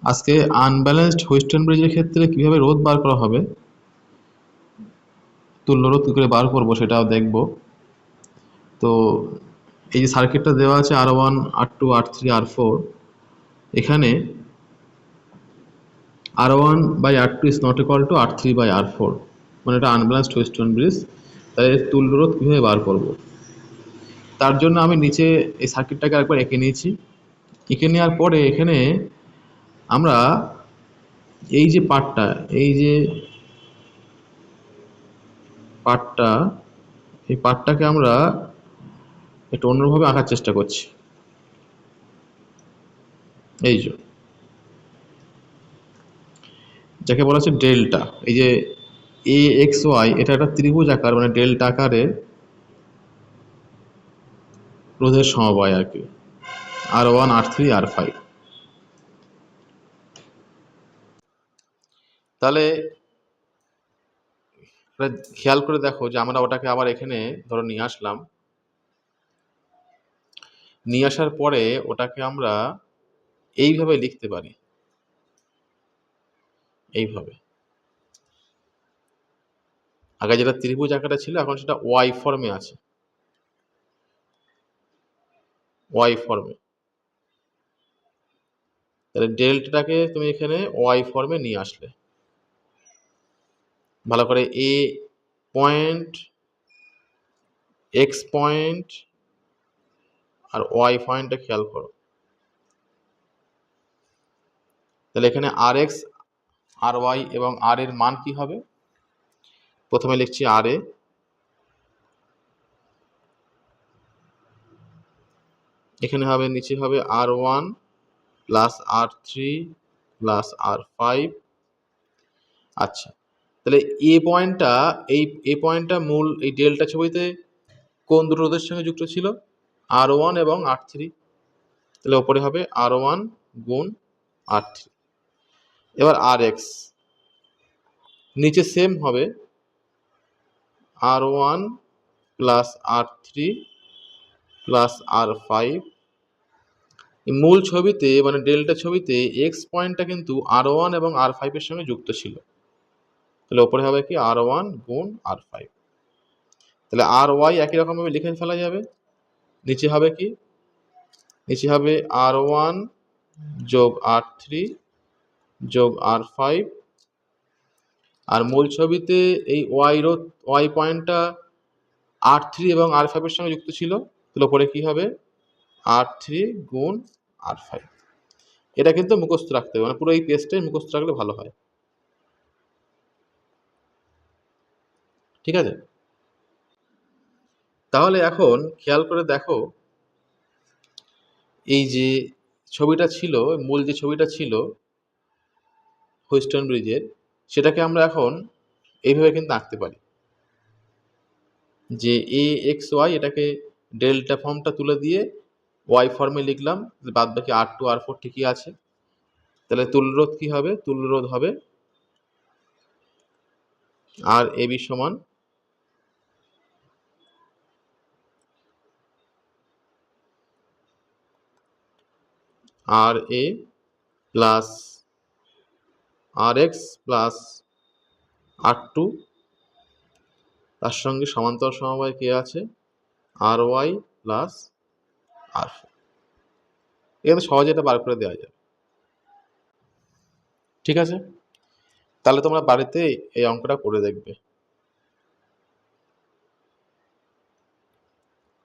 আজকে unbalanced Wheatstone ব্রিজের ক্ষেত্রে কিভাবে রোধ বার করা হবে, তুল্য রোধ কি করে বার করবো সেটাও দেখব। তো এই যে সার্কিটটা দেওয়া আছে R1 R2 R3 R4, এখানে R1/R2 is not equal to R3/R4, মানে এটা আনব্যালেন্সড হুইস্টন ব্রিজ। তাই এর তুল্য রোধ কীভাবে বার করব, তার জন্য আমি নিচে এই সার্কিটটাকে একবার এঁকে নিয়েছি। এঁকে নেওয়ার পরে এখানে আমরা এই যে পার্টটা, এই যে পার্টটা, এই পার্টটাকে আমরা একটু অন্যভাবে আঁকার চেষ্টা করছি। এই যে যাকে বলা হচ্ছে ডেল্টা, এই যে AXY, এটা একটা ত্রিভুজ আকার, মানে ডেল্টা আকারে রোধের সমবায় আর কি, R1 R3 R5। তাহলে খেয়াল করে দেখো যে আমরা ওটাকে আবার এখানে ধরো নিয়ে আসলাম, নিয়ে আসার পরে ওটাকে আমরা এইভাবে লিখতে পারি, এইভাবে। আগে যেটা ত্রিভুজ আকারে ছিল এখন সেটা ওয়াই ফর্মে আছে, ওয়াই ফর্মে। তাহলে ডেল্টাটাকে তুমি এখানে ওয়াই ফর্মে নিয়ে আসলে ভালো করে, এ পয়েন্ট, এক্স পয়েন্ট আর ওয়াই পয়েন্টটা খেয়াল করো। তাহলে এখানে আর এক্স, আর ওয়াই এবং আর এর মান কি হবে, প্রথমে লিখছি আর এ, এখানে হবে নিচে হবে R1 plus R3 plus R5। আচ্ছা, তাহলে এ পয়েন্টটা, এই পয়েন্টটা মূল এই ডেল্টা ছবিতে কোন দুটো রোধের সঙ্গে যুক্ত ছিল, R1 এবং R3। তাহলে ওপরে হবে R1 গুণ R3। এবার RX নিচে সেম হবে R1 plus R3 plus R5। মূল ছবিতে মানে ডেল্টা ছবিতে এক্স পয়েন্টটা কিন্তু R1 এবং R5 এর সঙ্গে যুক্ত ছিল। তাহলে ওপরে হবে কি R1 গুণ R5। তাহলে RY একই রকমভাবে লিখে ফেলা যাবে। নিচে হবে কি, নিচে হবে R1 যোগ R3 যোগ R5। আর মূল ছবিতে এই ওয়াই পয়েন্টটা R3 এবং R5 এর সঙ্গে যুক্ত ছিল, তাহলে ওপরে কি হবে R3 গুণ R5। এটা কিন্তু মুখস্থ রাখতে হবে, মানে পুরো এই পেজটাই মুখস্থ রাখলে ভালো হয়। ঠিক আছে, তাহলে এখন খেয়াল করে দেখো, এই যে ছবিটা ছিল, মূল যে ছবিটা ছিল হুইস্টন ব্রিজের, সেটাকে আমরা এখন এইভাবে কিন্তু আঁকতে পারি যে AXY, এটাকে ডেল্টা ফর্মটা তুলে দিয়ে ওয়াই ফর্মে লিখলাম, বাদ বাকি R2 R4 ঠিকই আছে। তাহলে তুল্যরোধ কি হবে, তুল্যরোধ হবে আর AB সমান RA plus RX plus R2, তার সঙ্গে সমান্তরাল সমবায় কে আছে RY প্লাস R4। এখানে সহজে এটা বার করে দেওয়া যাবে। ঠিক আছে, তাহলে তোমরা বাড়িতে এই অঙ্কটা করে দেখবে।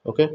ওকে।